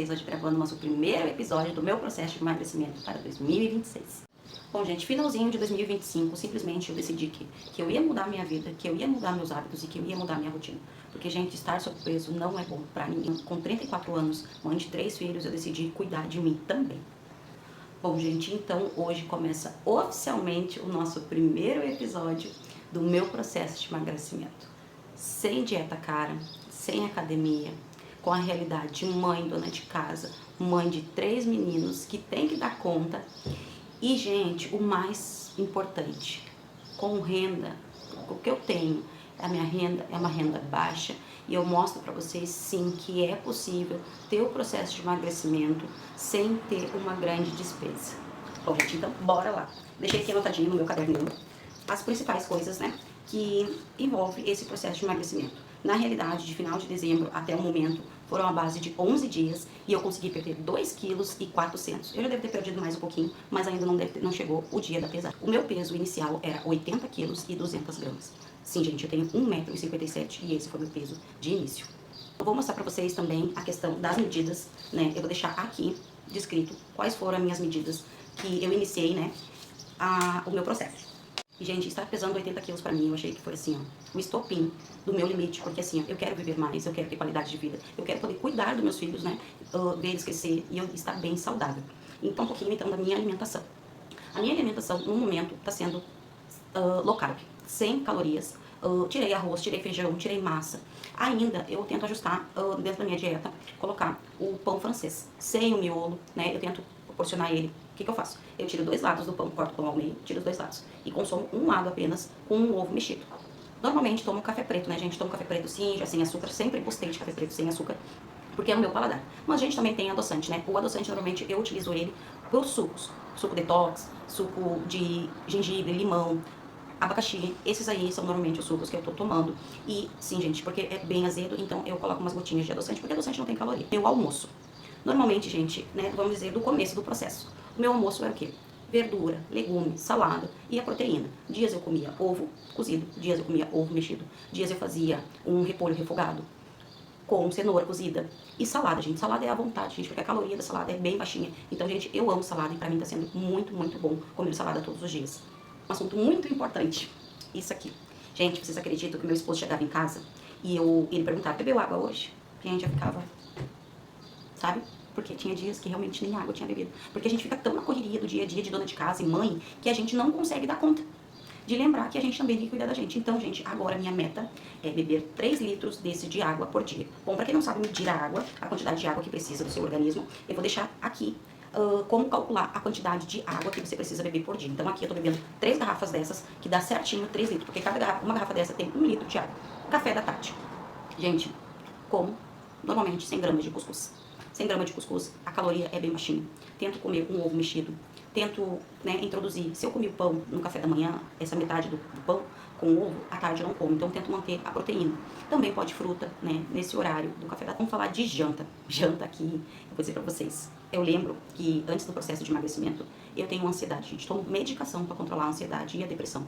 vocês hoje gravando o primeiro episódio do meu processo de emagrecimento para 2026. Bom, gente, finalzinho de 2025, simplesmente eu decidi que eu ia mudar minha vida, que eu ia mudar meus hábitos e que eu ia mudar minha rotina. Porque, gente, estar sob peso não é bom pra ninguém. Com 34 anos, mãe de 3 filhos, eu decidi cuidar de mim também. Bom, gente, então hoje começa oficialmente o nosso primeiro episódio do meu processo de emagrecimento. Sem dieta cara, sem academia, com a realidade de mãe, dona de casa, mãe de 3 meninos que tem que dar conta. E, gente, o mais importante, com renda, o que eu tenho, a minha renda é uma renda baixa e eu mostro para vocês sim que é possível ter o processo de emagrecimento sem ter uma grande despesa. Bom, gente, então bora lá. Deixei aqui anotadinho no meu caderninho as principais coisas, né, que envolve esse processo de emagrecimento. Na realidade, de final de dezembro até o momento, foram a base de 11 dias e eu consegui perder 2,4 kg. Eu já devo ter perdido mais um pouquinho, mas ainda não chegou o dia da pesagem. O meu peso inicial era 80 quilos e 200 gramas. Sim, gente, eu tenho 1,57 m e esse foi o meu peso de início. Eu vou mostrar pra vocês também a questão das medidas, né? Eu vou deixar aqui descrito quais foram as minhas medidas que eu iniciei, né, o meu processo. E, gente, estar pesando 80 quilos pra mim, eu achei que foi assim, ó, o estopim do meu limite, porque assim, ó, eu quero viver mais, eu quero ter qualidade de vida, eu quero poder cuidar dos meus filhos, né, ver eles crescer e eu estar bem saudável. Então, um pouquinho, então, da minha alimentação. A minha alimentação, no momento, tá sendo low carb, sem calorias. Tirei arroz, tirei feijão, tirei massa. Ainda eu tento ajustar dentro da minha dieta, colocar o pão francês, sem o miolo, né, eu tento proporcionar ele. O que eu faço? Eu tiro 2 lados do pão, corto o pão ao meio, tiro os 2 lados. E consumo um lado apenas com um ovo mexido. Normalmente tomo café preto, né, gente? Tomo café preto sim, já sem açúcar. Sempre gostei de café preto sem açúcar, porque é no meu paladar. Mas a gente também tem adoçante, né? O adoçante, normalmente, eu utilizo ele pros sucos. Suco detox, suco de gengibre, limão, abacaxi. Esses aí são normalmente os sucos que eu tô tomando. E sim, gente, porque é bem azedo, então eu coloco umas gotinhas de adoçante, porque adoçante não tem caloria. Meu almoço. Normalmente, gente, né, vamos dizer, do começo do processo. O meu almoço era o quê? Verdura, legume, salada e a proteína. Dias eu comia ovo cozido, dias eu comia ovo mexido, dias eu fazia um repolho refogado com cenoura cozida e salada, gente. Salada é à vontade, gente, porque a caloria da salada é bem baixinha. Então, gente, eu amo salada e pra mim tá sendo muito, muito bom comer salada todos os dias. Um assunto muito importante, isso aqui. Gente, vocês acreditam que meu esposo chegava em casa e ele perguntava, bebeu água hoje? E a gente já ficava, sabe? Porque tinha dias que realmente nem água eu tinha bebido. Porque a gente fica tão na correria do dia a dia de dona de casa e mãe que a gente não consegue dar conta de lembrar que a gente também tem que cuidar da gente. Então, gente, agora minha meta é beber 3 litros desse de água por dia. Bom, pra quem não sabe medir a água, a quantidade de água que precisa do seu organismo, eu vou deixar aqui como calcular a quantidade de água que você precisa beber por dia. Então, aqui eu tô bebendo 3 garrafas dessas, que dá certinho 3 litros, porque uma garrafa dessa tem 1 litro de água. Café da tarde. Gente, como normalmente 100 gramas de cuscuz. 100 gramas de cuscuz, a caloria é bem baixinha. Tento comer um ovo mexido. Tento, né, introduzir. Se eu comi o pão no café da manhã, essa metade do pão com ovo, à tarde eu não como. Então eu tento manter a proteína. Também pode fruta, né, nesse horário do café da manhã. Vamos falar de janta. Janta aqui, eu vou dizer pra vocês. Eu lembro que antes do processo de emagrecimento, eu tenho ansiedade, gente. Tomo medicação pra controlar a ansiedade e a depressão.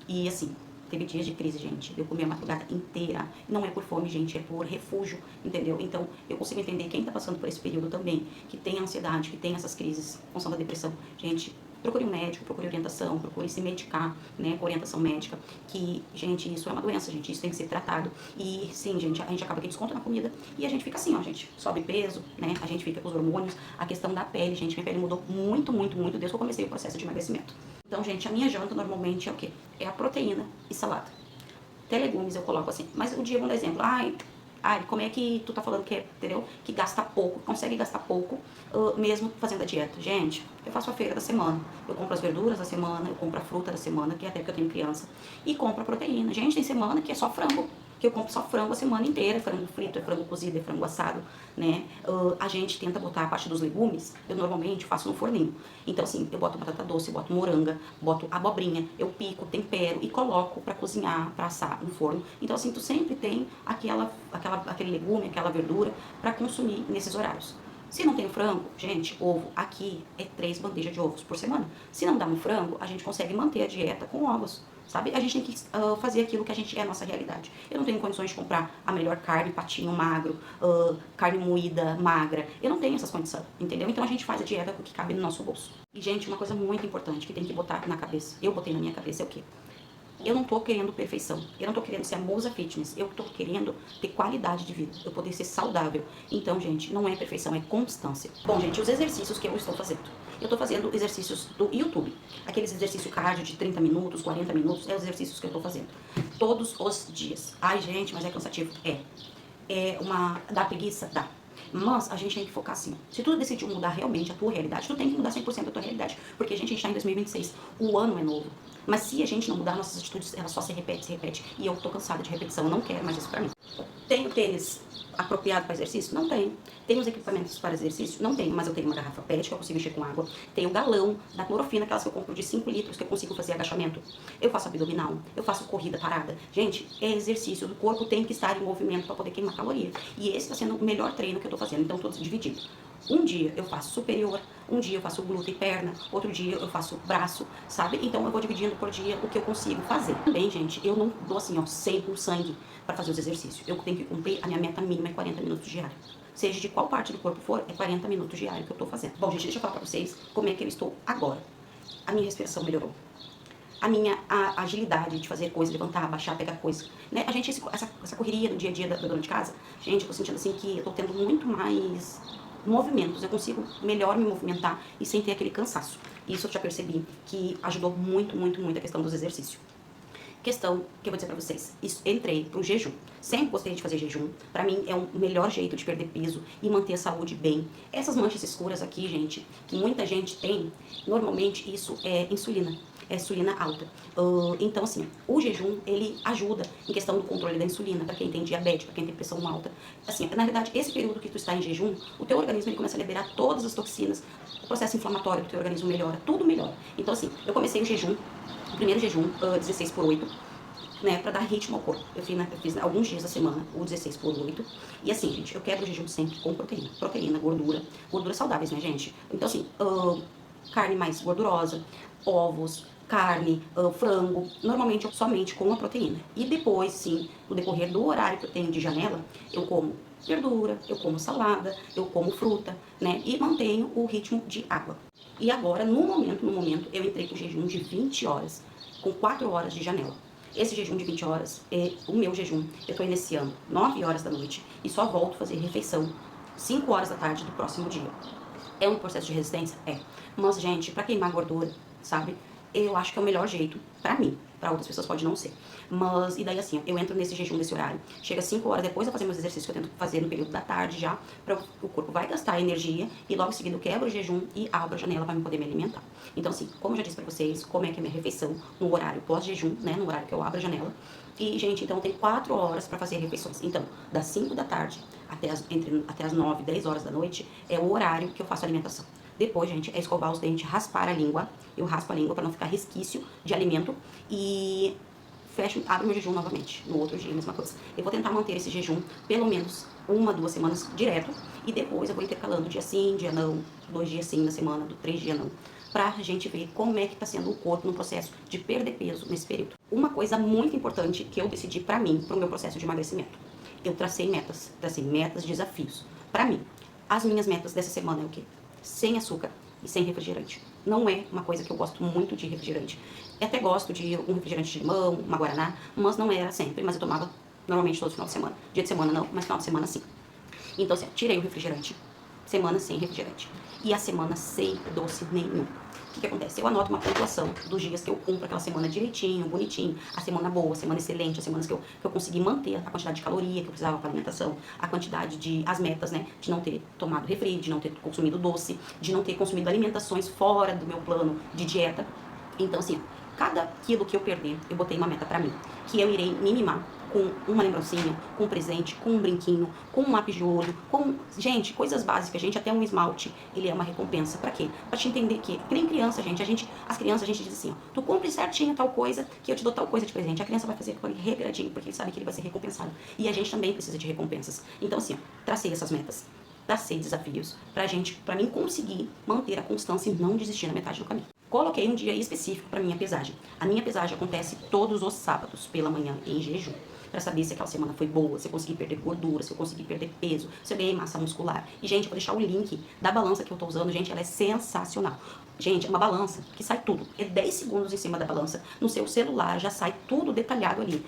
E assim, teve dias de crise, gente. Eu comi a madrugada inteira. Não é por fome, gente, é por refúgio, entendeu? Então, eu consigo entender quem tá passando por esse período também, que tem ansiedade, que tem essas crises, função da depressão. Gente, procure um médico, procure orientação, procure se medicar, né, com orientação médica, que, gente, isso é uma doença, gente, isso tem que ser tratado. E, sim, gente, a gente acaba que desconta na comida e a gente fica assim, ó, gente, sobe peso, né, a gente fica com os hormônios, a questão da pele, gente, minha pele mudou muito, muito, muito desde que eu comecei o processo de emagrecimento. Então, gente, a minha janta normalmente é o quê? É a proteína e salada. Até legumes eu coloco assim. Mas o dia, vamos dar exemplo. Ai, como é que tu tá falando que é, entendeu? Que gasta pouco, consegue gastar pouco, mesmo fazendo a dieta. Gente, eu faço a feira da semana. Eu compro as verduras da semana, eu compro a fruta da semana, que é até que eu tenho criança. E compro a proteína. Gente, tem semana que é só frango. Que eu compro só frango a semana inteira, é frango frito, é frango cozido, é frango assado, né? A gente tenta botar a parte dos legumes, eu normalmente faço no forninho. Então, assim, eu boto batata doce, boto moranga, boto abobrinha, eu pico, tempero e coloco pra cozinhar, pra assar no forno. Então, assim, tu sempre tem aquele legume, aquela verdura pra consumir nesses horários. Se não tem o frango, gente, ovo aqui é 3 bandejas de ovos por semana. Se não dá um frango, a gente consegue manter a dieta com ovos, sabe? A gente tem que fazer aquilo que a gente é a nossa realidade. Eu não tenho condições de comprar a melhor carne, patinho magro, carne moída magra. Eu não tenho essas condições, entendeu? Então a gente faz a dieta com o que cabe no nosso bolso. E, gente, uma coisa muito importante que tem que botar na cabeça, eu botei na minha cabeça, é o quê? Eu não tô querendo perfeição, eu não tô querendo ser a musa fitness, eu tô querendo ter qualidade de vida, eu poder ser saudável. Então, gente, não é perfeição, é constância. Bom, gente, os exercícios que eu estou fazendo. Eu tô fazendo exercícios do YouTube. Aqueles exercícios cardio de 30 minutos, 40 minutos, é os exercícios que eu tô fazendo. Todos os dias. Ai, gente, mas é cansativo. Dá preguiça? Dá. Mas a gente tem que focar assim. Se tu decidiu mudar realmente a tua realidade, tu tem que mudar 100% a tua realidade. Porque, gente, a gente tá em 2026. O ano é novo. Mas se a gente não mudar nossas atitudes, ela só se repete, se repete. E eu tô cansada de repetição, eu não quero mais isso pra mim. Tenho tênis apropriado para exercício? Não tenho. Tenho os equipamentos para exercício? Não tenho, mas eu tenho uma garrafa PET que eu consigo encher com água. Tenho o galão da clorofina, aquelas que eu compro de 5 litros, que eu consigo fazer agachamento. Eu faço abdominal, eu faço corrida parada. Gente, é exercício. O corpo tem que estar em movimento para poder queimar caloria. E esse está sendo o melhor treino que eu tô fazendo. Então, tô dividido. Um dia eu faço superior, um dia eu faço glúteo e perna, outro dia eu faço braço, sabe? Então eu vou dividindo por dia o que eu consigo fazer. Também, gente, eu não dou assim, ó, sempre o sangue para fazer os exercícios. Eu tenho que cumprir, a minha meta mínima é 40 minutos diários. Seja de qual parte do corpo for, é 40 minutos diários que eu tô fazendo. Bom, gente, deixa eu falar pra vocês como é que eu estou agora. A minha respiração melhorou. A minha agilidade de fazer coisa, levantar, baixar, pegar coisa. Né? A gente, essa correria no dia a dia da dona de casa, gente, eu tô sentindo assim que eu tô tendo muito mais movimentos, eu consigo melhor me movimentar e sem ter aquele cansaço. Isso eu já percebi que ajudou muito, muito, muito a questão dos exercícios. Questão que eu vou dizer pra vocês, entrei pro jejum. Sempre gostei de fazer jejum. Pra mim é o melhor jeito de perder peso e manter a saúde bem. Essas manchas escuras aqui, gente, que muita gente tem, normalmente isso é insulina. É insulina alta. Então, assim, o jejum, ele ajuda em questão do controle da insulina, para quem tem diabetes, para quem tem pressão alta. Assim, na verdade, esse período que tu está em jejum, o teu organismo ele começa a liberar todas as toxinas, o processo inflamatório do teu organismo melhora, tudo melhora. Então, assim, eu comecei o jejum, o primeiro jejum, 16 por 8, né, pra dar ritmo ao corpo. Eu fiz alguns dias da semana, o 16 por 8. E assim, gente, eu quebro o jejum sempre com proteína. Proteína, gorduras saudáveis, né, gente? Então, assim, carne mais gordurosa, ovos, carne, frango, normalmente somente com a proteína. E depois, sim, no decorrer do horário que eu tenho de janela, eu como verdura, eu como salada, eu como fruta, né? E mantenho o ritmo de água. E agora, no momento, eu entrei com jejum de 20 horas, com 4 horas de janela. Esse jejum de 20 horas é o meu jejum. Eu tô iniciando 9 horas da noite e só volto a fazer refeição 5 horas da tarde do próximo dia. É um processo de resistência? É. Mas, gente, pra queimar gordura, sabe? Eu acho que é o melhor jeito pra mim. Pra outras pessoas pode não ser. Mas, e daí assim, eu entro nesse jejum desse horário. Chega 5 horas depois eu fazer meus exercícios que eu tento fazer no período da tarde já. O corpo vai gastar energia e logo em seguida eu quebro o jejum e abro a janela pra me poder me alimentar. Então, assim, como eu já disse pra vocês, como é que é a minha refeição no horário pós-jejum, né? No horário que eu abro a janela. E, gente, então tem 4 horas pra fazer refeições. Então, das 5 da tarde até as 9, 10 horas da noite é o horário que eu faço alimentação. Depois, gente, é escovar os dentes, raspar a língua. Eu raspo a língua para não ficar resquício de alimento. E abro meu jejum novamente. No outro dia, a mesma coisa. Eu vou tentar manter esse jejum pelo menos 1, 2 semanas direto. E depois eu vou intercalando dia sim, dia não. 2 dias sim na semana, 3 dias não. Pra gente ver como é que tá sendo o corpo no processo de perder peso nesse período. Uma coisa muito importante que eu decidi pra mim, pro meu processo de emagrecimento. Eu tracei metas, desafios. Pra mim, as minhas metas dessa semana é o quê? Sem açúcar e sem refrigerante. Não é uma coisa que eu gosto muito de refrigerante. Eu até gosto de um refrigerante de limão, uma guaraná, mas não era sempre. Mas eu tomava normalmente todo final de semana. Dia de semana não, mas final de semana sim. Então, assim, tirei o refrigerante. Semana sem refrigerante. E a semana sem doce nenhum. O que acontece? Eu anoto uma pontuação dos dias que eu cumpro aquela semana direitinho, bonitinho, a semana boa, a semana excelente, as semanas que eu consegui manter a quantidade de caloria que eu precisava para alimentação, a quantidade as metas, né, de não ter tomado refri, de não ter consumido doce, de não ter consumido alimentações fora do meu plano de dieta. Então, assim, cada quilo que eu perder, eu botei uma meta pra mim, que eu irei me mimar com uma lembrancinha, com um presente, com um brinquinho, com um lápis de olho, com, gente, coisas básicas, gente, até um esmalte, ele é uma recompensa. Pra quê? Pra te entender que nem criança, gente, as crianças, a gente diz assim, ó, tu cumpre certinho tal coisa, que eu te dou tal coisa de presente. A criança vai fazer aquilo regradinho, porque ele sabe que ele vai ser recompensado. E a gente também precisa de recompensas. Então, assim, ó, tracei essas metas. tracei desafios pra mim conseguir manter a constância e não desistir na metade do caminho. Coloquei um dia específico para minha pesagem. A minha pesagem acontece todos os sábados pela manhã em jejum, para saber se aquela semana foi boa, se eu consegui perder gordura, se eu consegui perder peso, se eu ganhei massa muscular. E, gente, eu vou deixar o link da balança que eu tô usando, gente, ela é sensacional. Gente, é uma balança que sai tudo. É 10 segundos em cima da balança, no seu celular já sai tudo detalhado ali.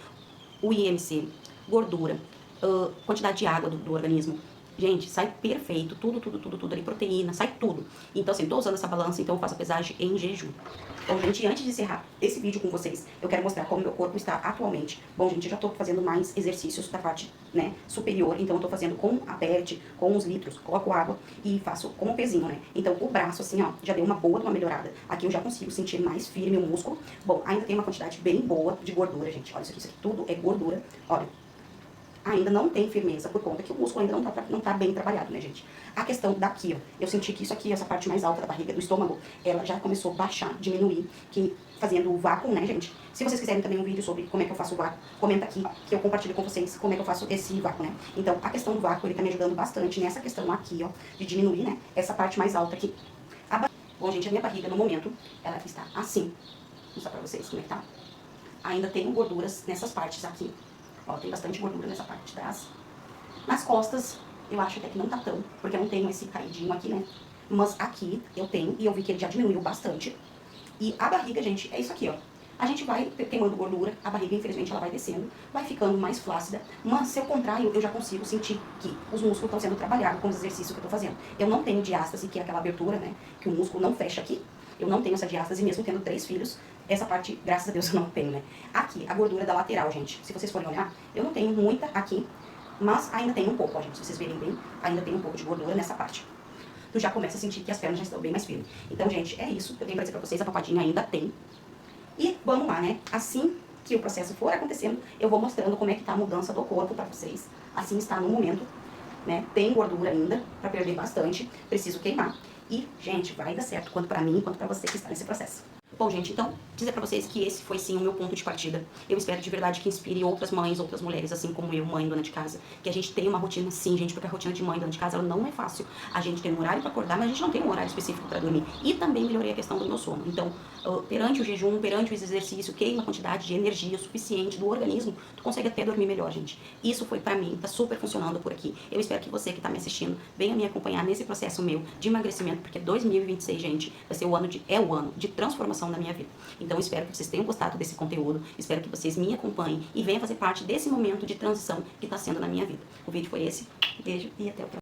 O IMC, gordura, quantidade de água do organismo. Gente, sai perfeito, tudo ali, proteína, sai tudo. Então, assim, tô usando essa balança, então eu faço a pesagem em jejum. Bom, gente, antes de encerrar esse vídeo com vocês, eu quero mostrar como meu corpo está atualmente. Bom, gente, eu já tô fazendo mais exercícios da parte, né, superior, então eu tô fazendo com a pet, com os litros, coloco água e faço com o pezinho, né. Então, o braço, assim, ó, já deu uma boa melhorada. Aqui eu já consigo sentir mais firme o músculo. Bom, ainda tem uma quantidade bem boa de gordura, gente. Olha isso aqui tudo é gordura, olha. Ainda não tem firmeza, por conta que o músculo ainda não tá bem trabalhado, né, gente? A questão daqui, ó, eu senti que isso aqui, essa parte mais alta da barriga, do estômago, ela já começou a baixar, diminuir, que fazendo o vácuo, né, gente? Se vocês quiserem também um vídeo sobre como é que eu faço o vácuo, comenta aqui, que eu compartilho com vocês como é que eu faço esse vácuo, né? Então, a questão do vácuo, ele tá me ajudando bastante nessa questão aqui, ó, de diminuir, né, essa parte mais alta aqui. Bom, gente, a minha barriga, no momento, ela está assim. Vou mostrar pra vocês como é que tá. Ainda tenho gorduras nessas partes aqui. Ó, tem bastante gordura nessa parte de trás. Nas costas, eu acho até que não tá tão, porque eu não tenho esse caidinho aqui, né? Mas aqui eu tenho, e eu vi que ele já diminuiu bastante. E a barriga, gente, é isso aqui, ó. A gente vai queimando gordura, a barriga, infelizmente, ela vai descendo, vai ficando mais flácida. Mas, se eu contrário, eu já consigo sentir que os músculos estão sendo trabalhados com os exercícios que eu tô fazendo. Eu não tenho diástase, que é aquela abertura, né? Que o músculo não fecha aqui. Eu não tenho essa diástase, mesmo tendo 3 filhos. Essa parte, graças a Deus, eu não tenho, né? Aqui, a gordura da lateral, gente. Se vocês forem olhar, eu não tenho muita aqui, mas ainda tem um pouco, ó, gente. Se vocês verem bem, ainda tem um pouco de gordura nessa parte. Tu já começa a sentir que as pernas já estão bem mais firmes. Então, gente, é isso que eu tenho pra dizer pra vocês. A papadinha ainda tem. E vamos lá, né? Assim que o processo for acontecendo, eu vou mostrando como é que tá a mudança do corpo pra vocês. Assim está no momento, né? Tem gordura ainda pra perder bastante. Preciso queimar. E, gente, vai dar certo, quanto pra mim, quanto pra você que está nesse processo. Bom, gente, então, dizer pra vocês que esse foi sim o meu ponto de partida. Eu espero de verdade que inspire outras mães, outras mulheres, assim como eu, mãe, dona de casa, que a gente tenha uma rotina sim, gente, porque a rotina de mãe, dona de casa, ela não é fácil. A gente tem um horário pra acordar, mas a gente não tem um horário específico pra dormir. E também melhorei a questão do meu sono. Então, perante o jejum, perante o exercício, queima a quantidade de energia suficiente do organismo, tu consegue até dormir melhor, gente. Isso foi pra mim, tá super funcionando por aqui. Eu espero que você que tá me assistindo venha me acompanhar nesse processo meu de emagrecimento, porque 2026, gente, vai ser o ano de transformação da minha vida. Então, espero que vocês tenham gostado desse conteúdo, espero que vocês me acompanhem e venham fazer parte desse momento de transição que está sendo na minha vida. O vídeo foi esse, beijo e até o próximo.